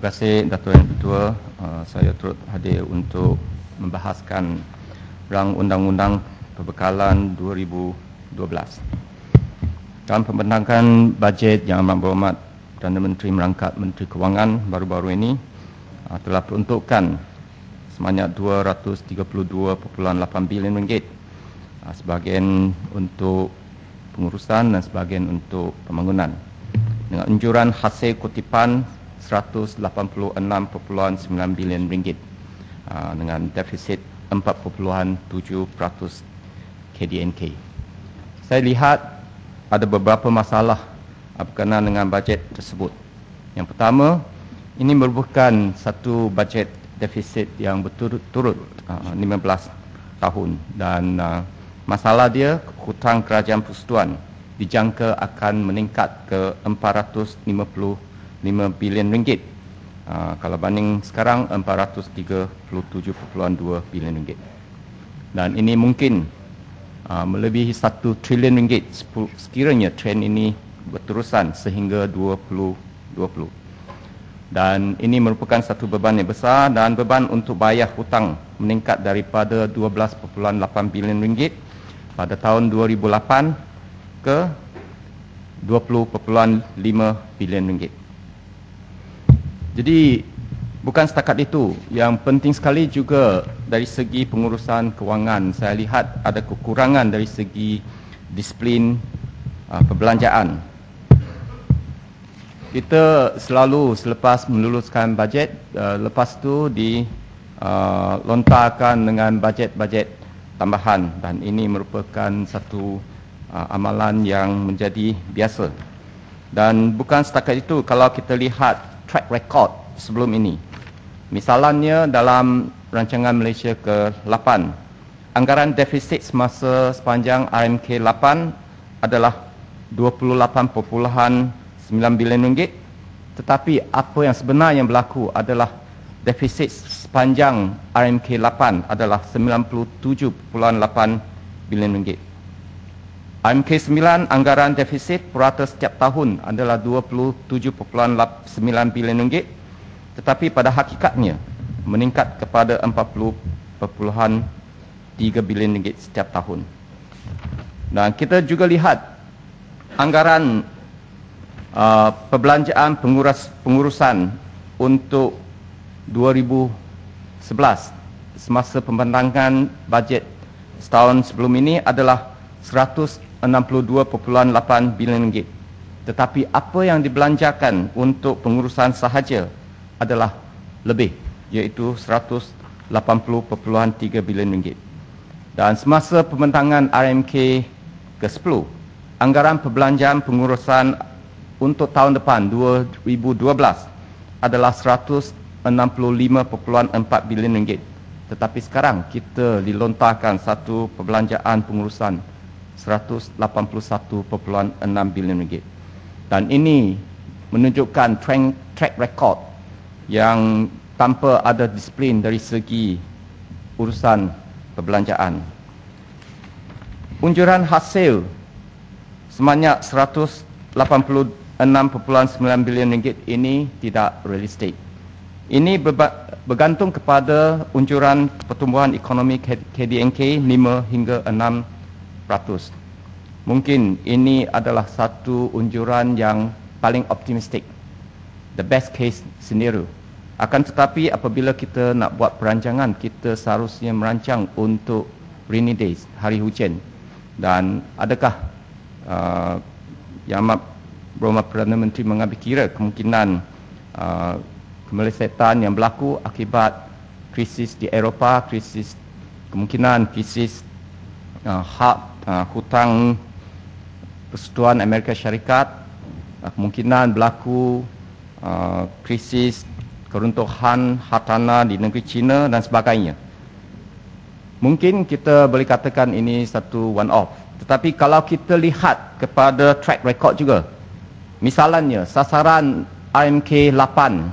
Terima kasih Dato' Yang Ketua. Saya turut hadir untuk membahaskan rang Undang-Undang Perbekalan 2012. Dalam pembentangan bajet Yang Amat Berhormat Perdana Menteri merangkap Menteri Kewangan baru-baru ini telah peruntukkan sebanyak RM232.8 bilion, sebahagian untuk pengurusan dan sebahagian untuk pembangunan, dengan anjuran hasil kutipan RM186.9 bilion, dengan defisit 4.7% KDNK. Saya lihat ada beberapa masalah berkenaan dengan bajet tersebut. Yang pertama, ini merupakan satu bajet defisit yang berturut-turut 15 tahun, dan masalah dia, hutang kerajaan persekutuan dijangka akan meningkat ke RM455 bilion, kalau banding sekarang RM437.2 bilion, dan ini mungkin melebihi RM1 triliun sekiranya trend ini berterusan sehingga 2020. Dan ini merupakan satu beban yang besar, dan beban untuk bayar hutang meningkat daripada RM12.8 bilion pada tahun 2008 ke RM20.5 bilion. Jadi bukan setakat itu, yang penting sekali juga dari segi pengurusan kewangan, saya lihat ada kekurangan dari segi disiplin perbelanjaan. Kita selalu selepas meluluskan bajet, lepas tu dilontarkan dengan bajet-bajet tambahan, dan ini merupakan satu amalan yang menjadi biasa. Dan bukan setakat itu, kalau kita lihat track record sebelum ini, misalnya dalam rancangan Malaysia ke-8, anggaran defisit semasa sepanjang RMK 8 adalah RM28.9 bilion, tetapi apa yang sebenarnya berlaku adalah defisit sepanjang RMK 8 adalah RM97.8 bilion. RMK 9 anggaran defisit purata setiap tahun adalah RM27.9 bilion, tetapi pada hakikatnya meningkat kepada RM40.3 bilion setiap tahun. Dan kita juga lihat anggaran perbelanjaan pengurusan untuk 2011 semasa pembentangan bajet setahun sebelum ini adalah RM162.8 bilion, tetapi apa yang dibelanjakan untuk pengurusan sahaja adalah lebih, iaitu RM180.3 bilion. Dan semasa pembentangan RMK ke-10, anggaran perbelanjaan pengurusan untuk tahun depan 2012 adalah RM165.4 bilion, tetapi sekarang kita dilontarkan satu perbelanjaan pengurusan RM181.6 bilion. Dan ini menunjukkan track record yang tanpa ada disiplin dari segi urusan perbelanjaan. Unjuran hasil sebanyak RM186.9 bilion ini tidak realistik. Ini bergantung kepada unjuran pertumbuhan ekonomi KDNK 5 hingga 6%. Mungkin ini adalah satu unjuran yang paling optimistik, the best case scenario. Akan tetapi apabila kita nak buat perancangan, kita seharusnya merancang untuk rainy days, hari hujan. Dan adakah Yang Amat Berhormat Perdana Menteri mengambil kira kemungkinan kemelesetan yang berlaku akibat krisis di Eropah, kemungkinan krisis hutang Persekutuan Amerika Syarikat, kemungkinan berlaku krisis keruntuhan hartanah di negeri China dan sebagainya. Mungkin kita boleh katakan ini satu one off, tetapi kalau kita lihat kepada track record juga, misalnya sasaran RMK 8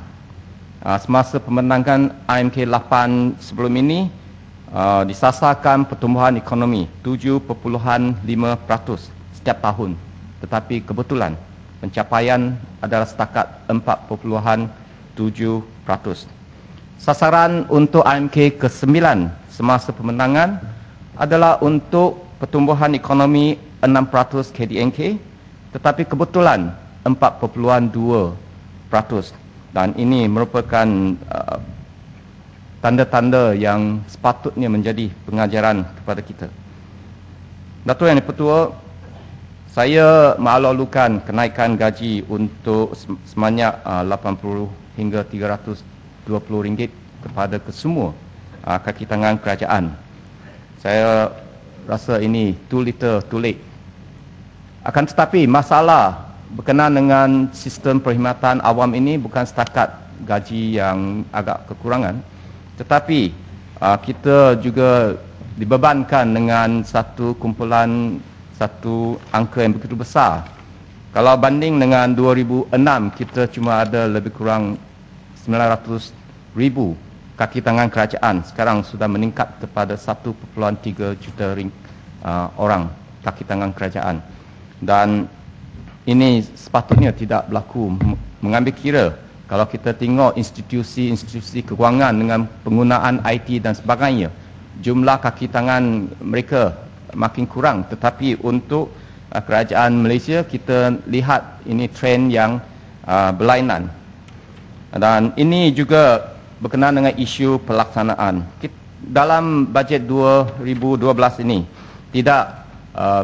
semasa pembentangan RMK 8 sebelum ini disasarkan pertumbuhan ekonomi 7.5% setiap tahun, tetapi kebetulan pencapaian adalah setakat 4.9%. Sasaran untuk RMK ke-9 semasa pemenangan adalah untuk pertumbuhan ekonomi 6% KDNK, tetapi kebetulan 4.2%, dan ini merupakan tanda-tanda yang sepatutnya menjadi pengajaran kepada kita. Datuk Yang Dipertua, saya maklulukan kenaikan gaji untuk sebanyak 80 hingga 320 ringgit kepada kesemua kaki tangan kerajaan. Saya rasa ini too little too late. Akan tetapi masalah berkenaan dengan sistem perkhidmatan awam ini bukan setakat gaji yang agak kekurangan, tetapi kita juga dibebankan dengan satu angka yang begitu besar. Kalau banding dengan 2006, kita cuma ada lebih kurang 900,000 kaki tangan kerajaan. Sekarang sudah meningkat kepada 1.3 juta orang kaki tangan kerajaan. Dan ini sepatutnya tidak berlaku. Mengambil kira kalau kita tengok institusi-institusi kewangan dengan penggunaan IT dan sebagainya, jumlah kaki tangan mereka makin kurang, tetapi untuk kerajaan Malaysia kita lihat ini trend yang berlainan. Dan ini juga berkenaan dengan isu pelaksanaan. Dalam bajet 2012 ini tidak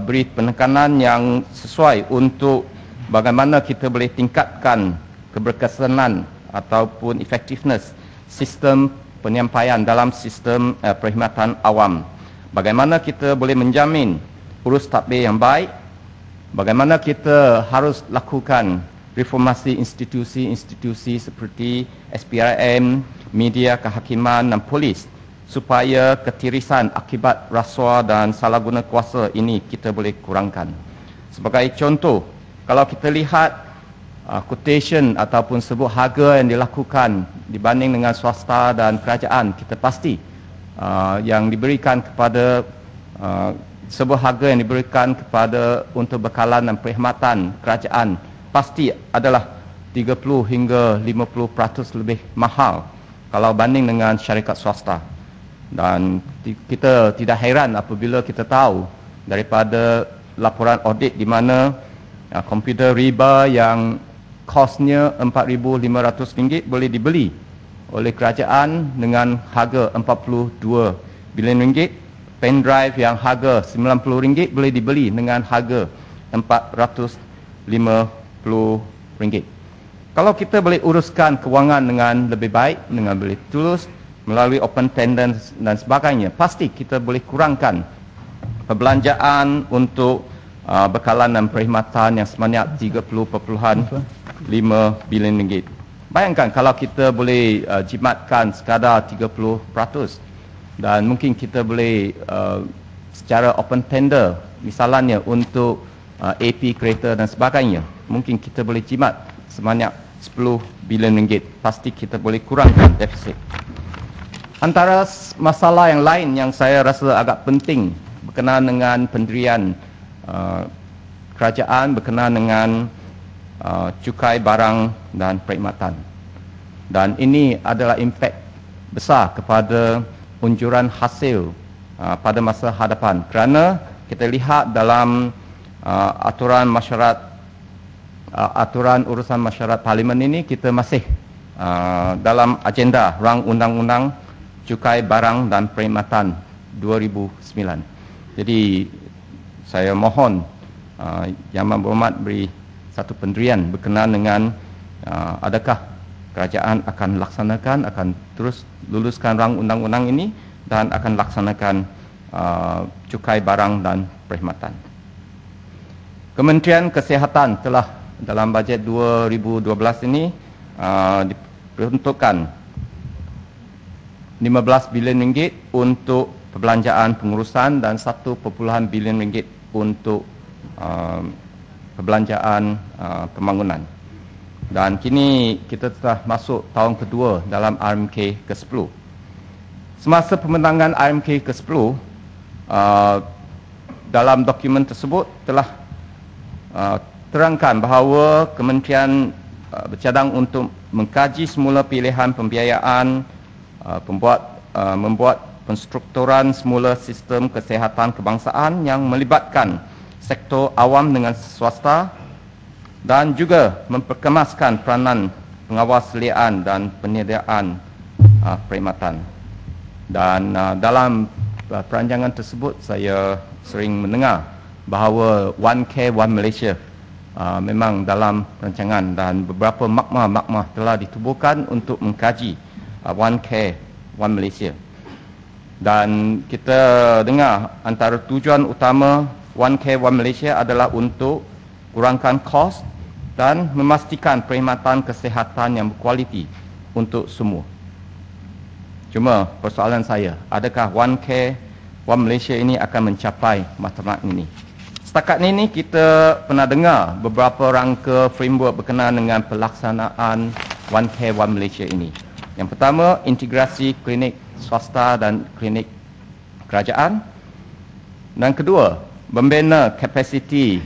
beri penekanan yang sesuai untuk bagaimana kita boleh tingkatkan keberkesanan ataupun effectiveness sistem penyampaian dalam sistem perkhidmatan awam. Bagaimana kita boleh menjamin urus tadbir yang baik, bagaimana kita harus lakukan reformasi institusi-institusi seperti SPRM, media kehakiman dan polis, supaya ketirisan akibat rasuah dan salah guna kuasa ini kita boleh kurangkan. Sebagai contoh, kalau kita lihat quotation ataupun sebut harga yang dilakukan dibanding dengan swasta dan kerajaan, kita pasti yang diberikan kepada sebuah harga yang diberikan kepada untuk bekalan dan perkhidmatan kerajaan pasti adalah 30 hingga 50% lebih mahal kalau banding dengan syarikat swasta. Dan kita tidak heran apabila kita tahu daripada laporan audit di mana komputer riba yang kosnya RM4,500 boleh dibeli oleh kerajaan dengan harga RM42 bilion, pen drive yang harga RM90 boleh dibeli dengan harga RM450. Kalau kita boleh uruskan kewangan dengan lebih baik, dengan boleh tulus melalui open tender dan sebagainya, pasti kita boleh kurangkan perbelanjaan untuk bekalan dan perkhidmatan yang sebanyak RM30.5 bilion. Bayangkan kalau kita boleh jimatkan sekadar 30% dan mungkin kita boleh secara open tender, misalnya untuk AP kereta dan sebagainya, mungkin kita boleh jimat sebanyak RM10 bilion, pasti kita boleh kurangkan defisit. Antara masalah yang lain yang saya rasa agak penting berkenaan dengan pendirian kerajaan berkenaan dengan cukai barang dan perkhidmatan. Dan ini adalah impak besar kepada unjuran hasil pada masa hadapan, kerana kita lihat dalam aturan urusan masyarakat parlimen ini, kita masih dalam agenda rang undang-undang cukai barang dan perkhidmatan 2009. Jadi saya mohon Yang Berhormat beri satu pendirian berkenaan dengan adakah kerajaan akan terus luluskan rang undang-undang ini dan akan laksanakan cukai barang dan perkhidmatan. Kementerian Kesihatan telah dalam bajet 2012 ini diperuntukkan RM15 bilion untuk perbelanjaan pengurusan dan RM1 bilion untuk perbelanjaan pembangunan. Dan kini kita telah masuk tahun kedua dalam RMK ke-10. Semasa pemenangan RMK ke-10, dalam dokumen tersebut telah terangkan bahawa kementerian bercadang untuk mengkaji semula pilihan pembiayaan, membuat penstrukturan semula sistem kesihatan kebangsaan yang melibatkan sektor awam dengan swasta dan juga memperkemaskan peranan pengawas lian dan penyediaan perkhidmatan. Dan dalam perancangan tersebut saya sering mendengar bahawa One Care One Malaysia memang dalam perancangan, dan beberapa makmah telah ditubuhkan untuk mengkaji One Care One Malaysia. Dan kita dengar antara tujuan utama One Care One Malaysia adalah untuk kurangkan kos dan memastikan perkhidmatan kesihatan yang berkualiti untuk semua. Cuma persoalan saya, adakah One Care One Malaysia ini akan mencapai matlamat ini? Setakat ini kita pernah dengar beberapa rangka framework berkenaan dengan pelaksanaan One Care One Malaysia ini. Yang pertama, integrasi klinik swasta dan klinik kerajaan. Dan kedua, membina kapasiti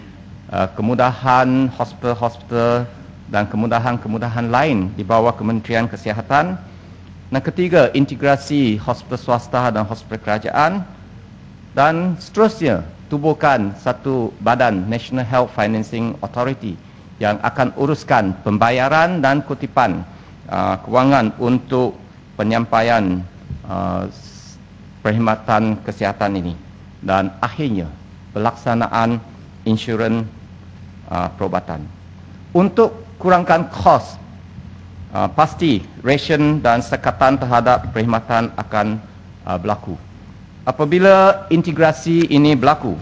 kemudahan hospital-hospital dan kemudahan-kemudahan lain di bawah Kementerian Kesihatan. Dan ketiga, integrasi hospital swasta dan hospital kerajaan. Dan seterusnya, tubuhkan satu badan, National Health Financing Authority, yang akan uruskan pembayaran dan kutipan kewangan untuk penyampaian perkhidmatan kesihatan ini. Dan akhirnya, pelaksanaan insurans perubatan. Untuk kurangkan kos, pasti ration dan sekatan terhadap perkhidmatan akan berlaku. Apabila integrasi ini berlaku,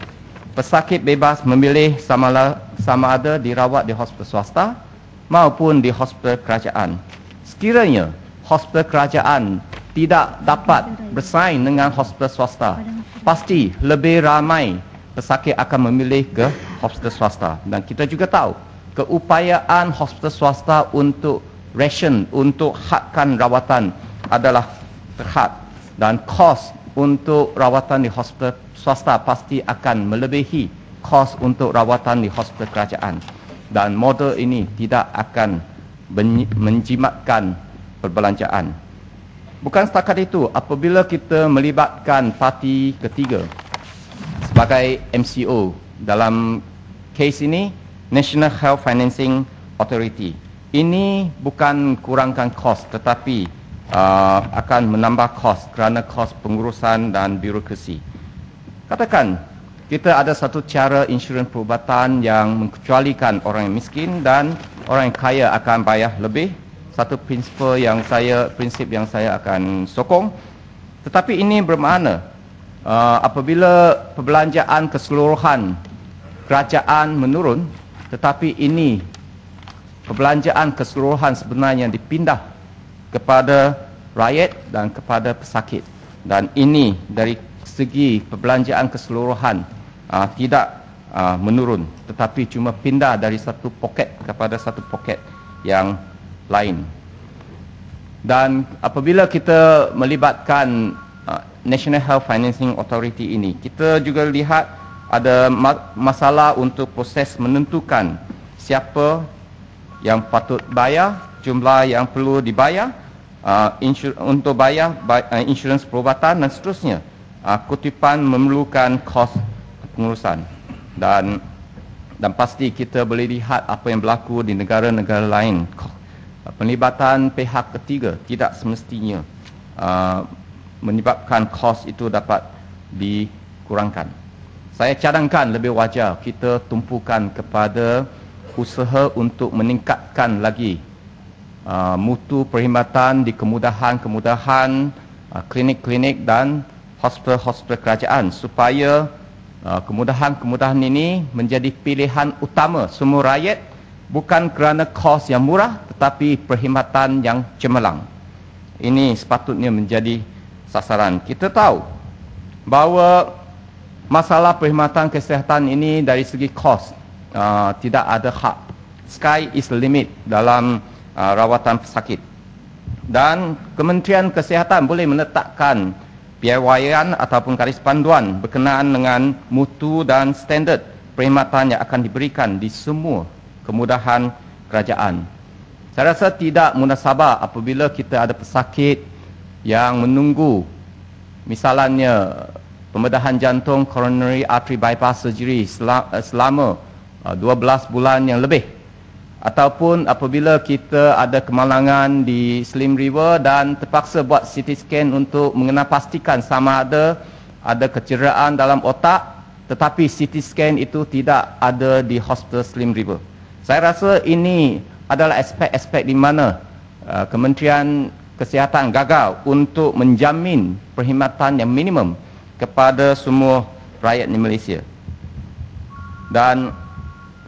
pesakit bebas memilih sama ada dirawat di hospital swasta maupun di hospital kerajaan. Sekiranya hospital kerajaan tidak dapat bersaing dengan hospital swasta, pasti lebih ramai pesakit akan memilih ke hospital swasta. Dan kita juga tahu keupayaan hospital swasta untuk ration, untuk hadkan rawatan adalah terhad, dan kos untuk rawatan di hospital swasta pasti akan melebihi kos untuk rawatan di hospital kerajaan. Dan model ini tidak akan menjimatkan perbelanjaan. Bukan setakat itu, apabila kita melibatkan parti ketiga sebagai MCO, dalam kes ini National Health Financing Authority, ini bukan kurangkan kos tetapi akan menambah kos kerana kos pengurusan dan birokrasi. Katakan kita ada satu cara insurans perubatan yang mengecualikan orang yang miskin dan orang yang kaya akan bayar lebih. Satu prinsip yang saya akan sokong. Tetapi ini bermakna apabila perbelanjaan keseluruhan kerajaan menurun, tetapi ini perbelanjaan keseluruhan sebenarnya dipindah kepada rakyat dan kepada pesakit. Dan ini dari segi perbelanjaan keseluruhan tidak menurun, tetapi cuma pindah dari satu poket kepada satu poket yang lain. Dan apabila kita melibatkan National Health Financing Authority ini, kita juga lihat ada masalah untuk proses menentukan siapa yang patut bayar, jumlah yang perlu dibayar untuk bayar insurans perubatan dan seterusnya. Kutipan memerlukan kos pengurusan, dan pasti kita boleh lihat apa yang berlaku di negara-negara lain. Penlibatan pihak ketiga tidak semestinya menyebabkan kos itu dapat dikurangkan. Saya cadangkan lebih wajar kita tumpukan kepada usaha untuk meningkatkan lagi mutu perkhidmatan di kemudahan-kemudahan klinik-klinik dan hospital-hospital kerajaan, supaya kemudahan-kemudahan ini menjadi pilihan utama semua rakyat, bukan kerana kos yang murah tetapi perkhidmatan yang cemerlang. Ini sepatutnya menjadi sasaran. Kita tahu bahawa masalah perkhidmatan kesihatan ini dari segi kos tidak ada had. Sky is the limit dalam rawatan pesakit. Dan Kementerian Kesihatan boleh meletakkan piawaian ataupun garis panduan berkenaan dengan mutu dan standard perkhidmatan yang akan diberikan di semua kemudahan kerajaan. Saya rasa tidak munasabah apabila kita ada pesakit yang menunggu, misalnya pembedahan jantung coronary artery bypass surgery selama 12 bulan yang lebih, ataupun apabila kita ada kemalangan di Slim River dan terpaksa buat CT scan untuk mengenal pastikan sama ada kecederaan dalam otak, tetapi CT scan itu tidak ada di Hospital Slim River. Saya rasa ini adalah aspek-aspek di mana Kementerian Kesihatan gagal untuk menjamin perkhidmatan yang minimum kepada semua rakyat di Malaysia. Dan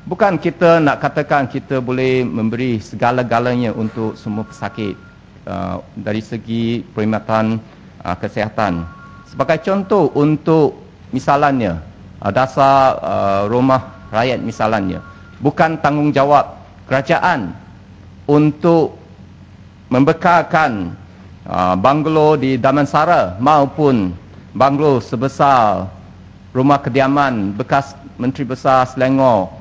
bukan kita nak katakan kita boleh memberi segala-galanya untuk semua pesakit dari segi perkhidmatan kesihatan. Sebagai contoh untuk misalnya dasar rumah rakyat misalnya, bukan tanggungjawab kerajaan untuk membekalkan banglo di Damansara maupun banglo sebesar rumah kediaman bekas Menteri Besar Selangor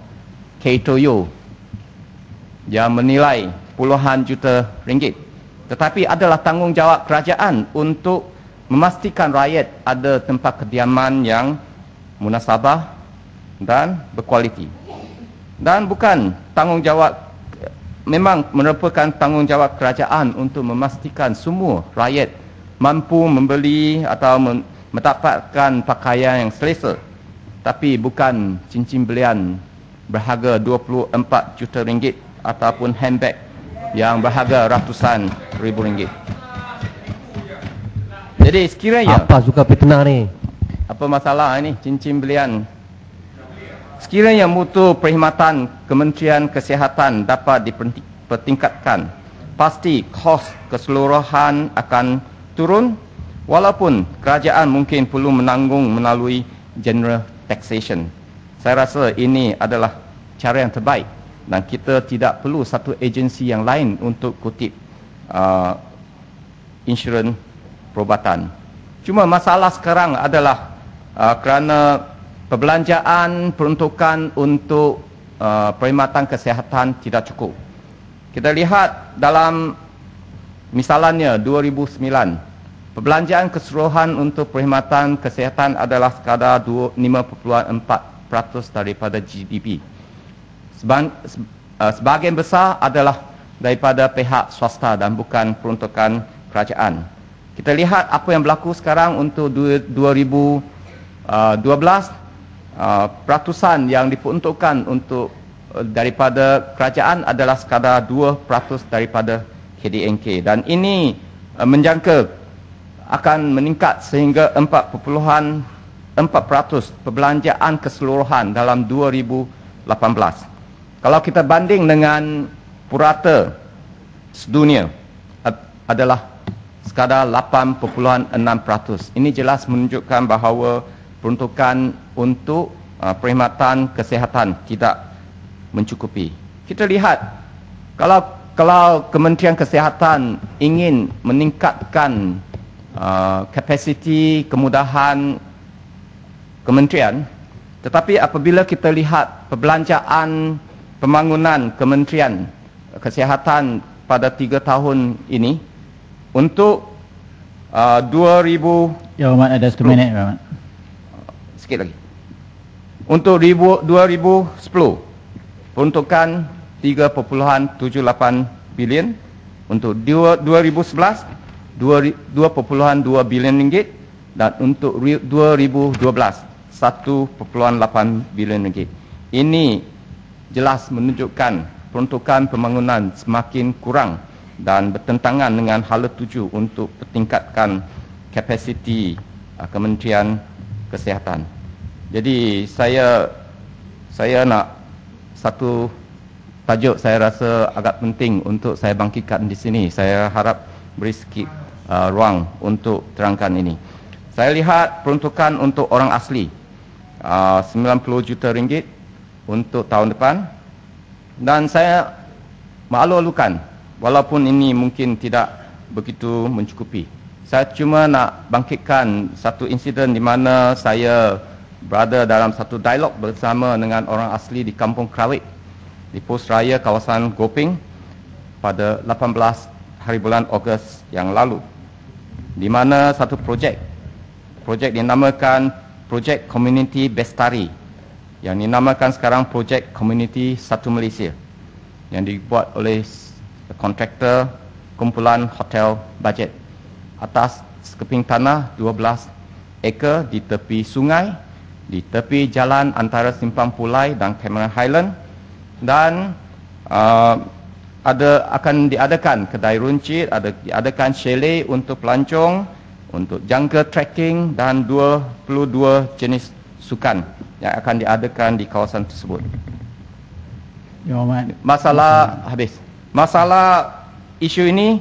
K. Toyo yang menilai puluhan juta ringgit. Tetapi adalah tanggungjawab kerajaan untuk memastikan rakyat ada tempat kediaman yang munasabah dan berkualiti. Dan bukan tanggungjawab, memang merupakan tanggungjawab kerajaan untuk memastikan semua rakyat mampu membeli atau mendapatkan pakaian yang selesa, tapi bukan cincin belian berharga 24 juta ringgit ataupun handbag yang berharga ratusan ribu ringgit. Jadi sekiranya apa suka fitnah ni? Apa masalah ini cincin belian? Sekiranya mutu perkhidmatan Kementerian Kesihatan dapat dipertingkatkan, pasti kos keseluruhan akan turun, walaupun kerajaan mungkin perlu menanggung melalui general taxation. Saya rasa ini adalah cara yang terbaik dan kita tidak perlu satu agensi yang lain untuk kutip insurans perubatan. Cuma masalah sekarang adalah kerana perbelanjaan peruntukan untuk perkhidmatan kesihatan tidak cukup. Kita lihat dalam misalnya 2009, perbelanjaan keseluruhan untuk perkhidmatan kesihatan adalah sekadar 5.4% daripada GDP. Sebahagian besar adalah daripada pihak swasta dan bukan peruntukan kerajaan. Kita lihat apa yang berlaku sekarang untuk 2012, peratusan yang diperuntukkan untuk daripada kerajaan adalah sekadar 2% daripada KDNK, dan ini menjangka akan meningkat sehingga 4.4% perbelanjaan keseluruhan dalam 2018. Kalau kita banding dengan purata sedunia adalah sekadar 8.6%. Ini jelas menunjukkan bahawa peruntukan untuk perkhidmatan kesihatan tidak mencukupi. Kita lihat kalau Kementerian Kesihatan ingin meningkatkan kapasiti kemudahan kementerian, tetapi apabila kita lihat perbelanjaan pembangunan Kementerian Kesihatan pada 3 tahun ini untuk 2000 Ya, Ahmad ada 1 minit, Ahmad. Sikit lagi. Untuk 2010 peruntukan 3.78 bilion, untuk 2011 2.2 bilion ringgit, dan untuk 2012 1.8 bilion ringgit. Ini jelas menunjukkan peruntukan pembangunan semakin kurang dan bertentangan dengan hala tuju untuk pertingkatkan kapasiti Kementerian Kesihatan. Jadi saya nak satu tajuk saya rasa agak penting untuk saya bangkitkan di sini. Saya harap beri sikit ruang untuk terangkan ini. Saya lihat peruntukan untuk orang asli 90 juta ringgit untuk tahun depan, dan saya malu-alukan walaupun ini mungkin tidak begitu mencukupi. Saya cuma nak bangkitkan satu insiden di mana saya berada dalam satu dialog bersama dengan orang asli di Kampung Kerawit, di Pos Raya kawasan Goping. pada 18 hari bulan Ogos yang lalu, di mana satu projek dinamakan Projek Komuniti Bestari, yang dinamakan sekarang Projek Komuniti Satu Malaysia, yang dibuat oleh kontraktor kumpulan hotel bajet atas sekeping tanah 12 ekar di tepi sungai, di tepi jalan antara Simpang Pulai dan Cameron Highland, dan akan diadakan kedai runcit, diadakan chalet untuk pelancong, untuk jungle trekking dan 22 jenis sukan yang akan diadakan di kawasan tersebut. Masalah isu ini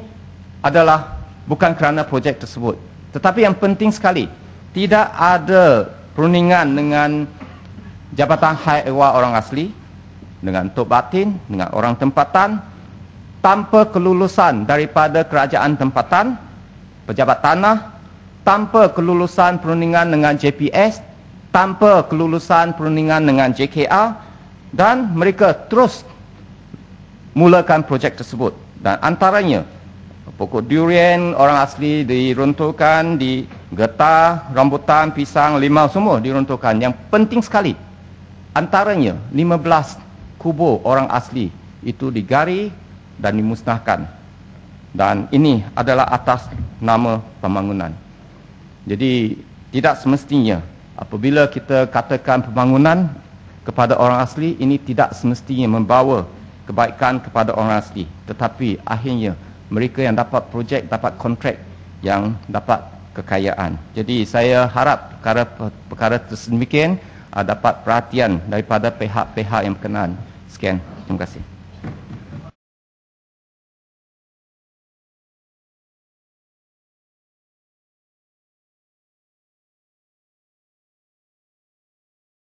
adalah bukan kerana projek tersebut, tetapi yang penting sekali, tidak ada perundingan dengan Jabatan Hak Ehwal Orang Asli, dengan Tok Batin, dengan orang tempatan, tanpa kelulusan daripada kerajaan tempatan, pejabat tanah, tanpa kelulusan perundingan dengan JPS, tanpa kelulusan perundingan dengan JKR, dan mereka terus mulakan projek tersebut. Dan antaranya pokok durian orang asli diruntuhkan, di getah, rambutan, pisang, limau semua diruntuhkan. Yang penting sekali, antaranya 15 kubur orang asli itu digari dan dimusnahkan. Dan ini adalah atas nama pembangunan. Jadi tidak semestinya apabila kita katakan pembangunan kepada orang asli, ini tidak semestinya membawa kebaikan kepada orang asli, tetapi akhirnya mereka yang dapat projek, dapat kontrak, yang dapat kekayaan. Jadi saya harap perkara tersemikian dapat perhatian daripada pihak-pihak yang berkenaan. Sekian, terima kasih.